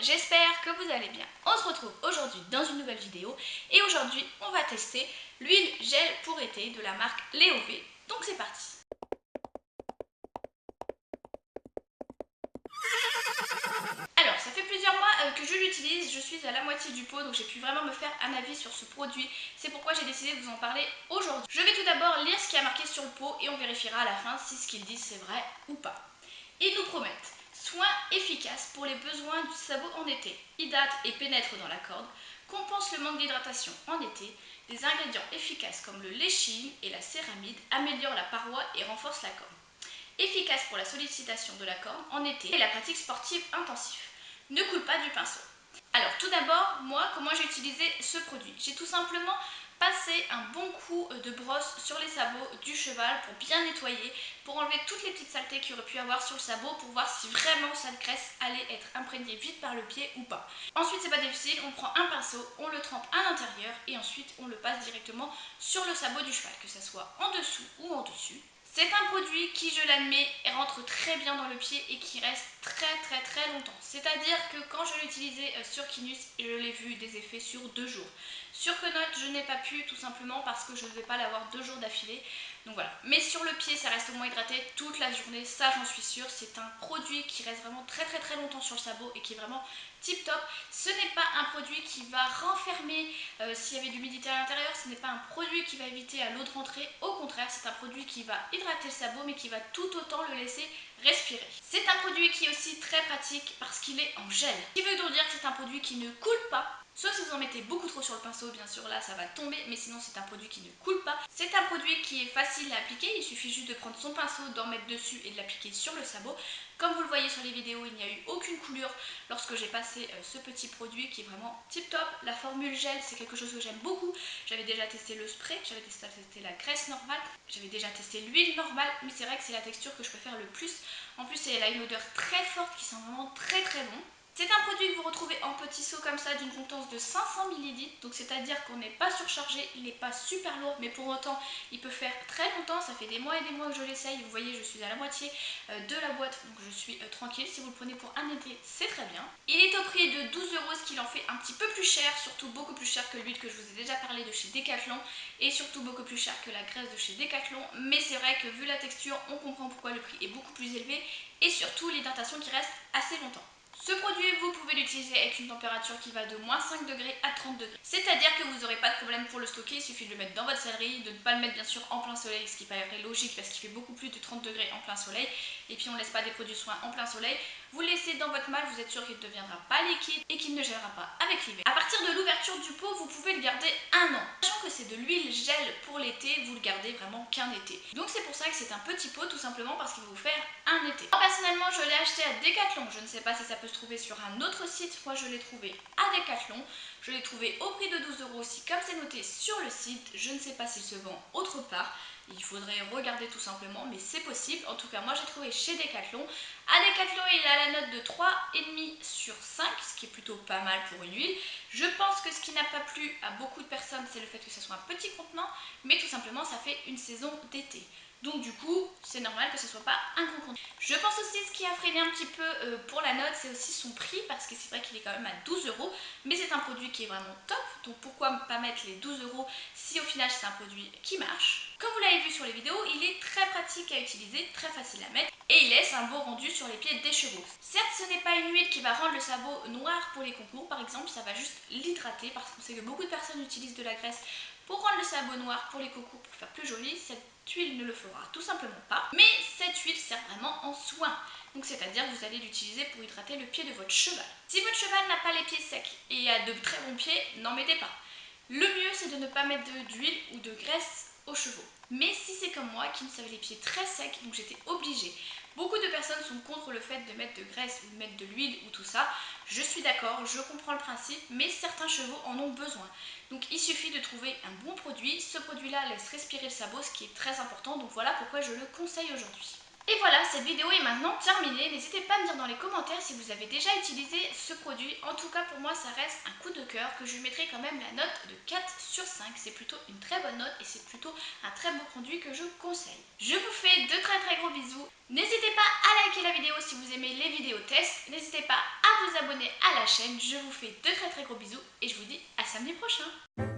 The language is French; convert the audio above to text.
j'espère que vous allez bien. On se retrouve aujourd'hui dans une nouvelle vidéo et aujourd'hui on va tester l'huile gel pour été de la marque Léové. Donc c'est parti. Alors ça fait plusieurs mois que je l'utilise, je suis à la moitié du pot donc j'ai pu vraiment me faire un avis sur ce produit. C'est pourquoi j'ai décidé de vous en parler aujourd'hui. Je vais tout d'abord lire ce qui est marqué sur le pot et on vérifiera à la fin si ce qu'ils disent c'est vrai ou pas. Ils nous promettent soins efficaces pour les besoins du sabot en été, hydrate et pénètre dans la corde, compense le manque d'hydratation en été, des ingrédients efficaces comme le lait-chine et la céramide améliorent la paroi et renforcent la corde. Efficace pour la sollicitation de la corde en été et la pratique sportive intensive. Ne coule pas du pinceau. Alors tout d'abord, moi, comment j'ai utilisé ce produit? J'ai tout simplement passé un bon coup de brosse sur les sabots du cheval pour bien nettoyer, pour enlever toutes les petites saletés qu'il aurait pu avoir sur le sabot, pour voir si vraiment cette graisse allait être imprégnée vite par le pied ou pas. Ensuite, c'est pas difficile, on prend un pinceau, on le trempe à l'intérieur et ensuite on le passe directement sur le sabot du cheval, que ce soit en dessous ou en dessus. C'est un produit qui, je l'admets, rentre très bien dans le pied et qui reste très longtemps. C'est-à-dire que quand je l'ai utilisé sur Kinus, je l'ai vu des effets sur 2 jours. Sur Kenot, je n'ai pas pu tout simplement parce que je ne vais pas l'avoir 2 jours d'affilée. Donc voilà. Mais sur le pied, ça reste au moins hydraté toute la journée, ça j'en suis sûre. C'est un produit qui reste vraiment très longtemps sur le sabot et qui est vraiment tip top. Ce n'est pas un produit qui va renfermer s'il y avait de l'humidité à l'intérieur, ce n'est pas un produit qui va éviter à l'eau de rentrer. Au contraire, c'est un produit qui va hydrater le sabot mais qui va tout autant le laisser respirer. C'est un produit qui est aussi très pratique parce qu'il est en gel. Ce qui veut donc dire que c'est un produit qui ne coule pas. Sauf si vous en mettez beaucoup trop sur le pinceau, bien sûr là ça va tomber, mais sinon c'est un produit qui ne coule pas. C'est un produit qui est facile à appliquer, il suffit juste de prendre son pinceau, d'en mettre dessus et de l'appliquer sur le sabot. Comme vous le voyez sur les vidéos, il n'y a eu aucune coulure lorsque j'ai passé ce petit produit qui est vraiment tip top. La formule gel, c'est quelque chose que j'aime beaucoup. J'avais déjà testé le spray, j'avais testé la graisse normale, j'avais déjà testé l'huile normale, mais c'est vrai que c'est la texture que je préfère le plus. En plus, elle a une odeur très forte qui sent vraiment très bon. C'est un produit que vous retrouvez en petits seaux comme ça d'une contenance de 500 ml, donc c'est-à-dire qu'on n'est pas surchargé, il n'est pas super lourd, mais pour autant il peut faire très longtemps, ça fait des mois et des mois que je l'essaye, vous voyez je suis à la moitié de la boîte, donc je suis tranquille, si vous le prenez pour un été c'est très bien. Il est au prix de 12 €, ce qui en fait un petit peu plus cher, surtout beaucoup plus cher que l'huile que je vous ai déjà parlé de chez Decathlon, et surtout beaucoup plus cher que la graisse de chez Decathlon, mais c'est vrai que vu la texture, on comprend pourquoi le prix est beaucoup plus élevé, et surtout l'hydratation qui reste assez longtemps. Ce produit, vous pouvez l'utiliser avec une température qui va de moins 5 degrés à 30 degrés. C'est-à-dire que vous n'aurez pas de problème pour le stocker, il suffit de le mettre dans votre sellerie, de ne pas le mettre bien sûr en plein soleil, ce qui paraît logique parce qu'il fait beaucoup plus de 30 degrés en plein soleil. Et puis on ne laisse pas des produits soins en plein soleil. Vous le laissez dans votre malle, vous êtes sûr qu'il ne deviendra pas liquide et qu'il ne gèlera pas avec l'hiver. À partir de l'ouverture du pot, vous pouvez le garder 1 an. Sachant que c'est de l'huile gel pour l'été, vous le gardez vraiment qu'un été. Donc c'est pour ça que c'est un petit pot, tout simplement parce qu'il va vous faire un été. Moi personnellement, je l'ai acheté à Decathlon, je ne sais pas si ça peut se trouver sur un autre site, moi je l'ai trouvé à Decathlon, je l'ai trouvé au prix de 12 € aussi comme c'est noté sur le site, je ne sais pas s'il se vend autre part, il faudrait regarder tout simplement, mais c'est possible. En tout cas moi j'ai trouvé chez Decathlon. À Decathlon il a la note de 3,5 sur 5, ce qui est plutôt pas mal pour une huile. Je pense que ce qui n'a pas plu à beaucoup de personnes c'est le fait que ce soit un petit contenant, mais tout simplement ça fait une saison d'été. Donc du coup, c'est normal que ce soit pas un gros contenant. Je pense aussi ce qui a freiné un petit peu pour la note, c'est aussi son prix, parce que c'est vrai qu'il est quand même à 12 €, mais c'est un produit qui est vraiment top, donc pourquoi pas mettre les 12 € si au final c'est un produit qui marche. Comme vous l'avez vu sur les vidéos, il est très pratique à utiliser, très facile à mettre, et il laisse un beau rendu sur les pieds des chevaux. Certes, ce n'est pas une huile qui va rendre le sabot noir pour les concours, par exemple, ça va juste l'hydrater, parce qu'on sait que beaucoup de personnes utilisent de la graisse pour rendre le sabot noir pour les concours, pour faire plus joli. Cette huile ne le fera tout simplement pas, mais cette huile sert vraiment en soin. Donc c'est-à-dire que vous allez l'utiliser pour hydrater le pied de votre cheval. Si votre cheval n'a pas les pieds secs et a de très bons pieds, n'en mettez pas. Le mieux c'est de ne pas mettre d'huile ou de graisse aux chevaux. Mais si c'est comme moi qui me avait les pieds très secs, donc j'étais obligée. Beaucoup de personnes sont contre le fait de mettre de graisse ou de mettre de l'huile ou tout ça. Je suis d'accord, je comprends le principe, mais certains chevaux en ont besoin. Donc il suffit de trouver un bon produit. Ce produit-là laisse respirer le sabot, ce qui est très important. Donc voilà pourquoi je le conseille aujourd'hui. Et voilà, cette vidéo est maintenant terminée. N'hésitez pas à me dire dans les commentaires si vous avez déjà utilisé ce produit. En tout cas, pour moi, ça reste un coup de cœur que je lui mettrai quand même la note de 4/5. C'est plutôt une très bonne note et c'est plutôt un très bon produit que je conseille. Je vous fais de très gros bisous. N'hésitez pas à liker la vidéo si vous aimez les vidéos tests. N'hésitez pas à vous abonner à la chaîne. Je vous fais de très gros bisous et je vous dis à samedi prochain.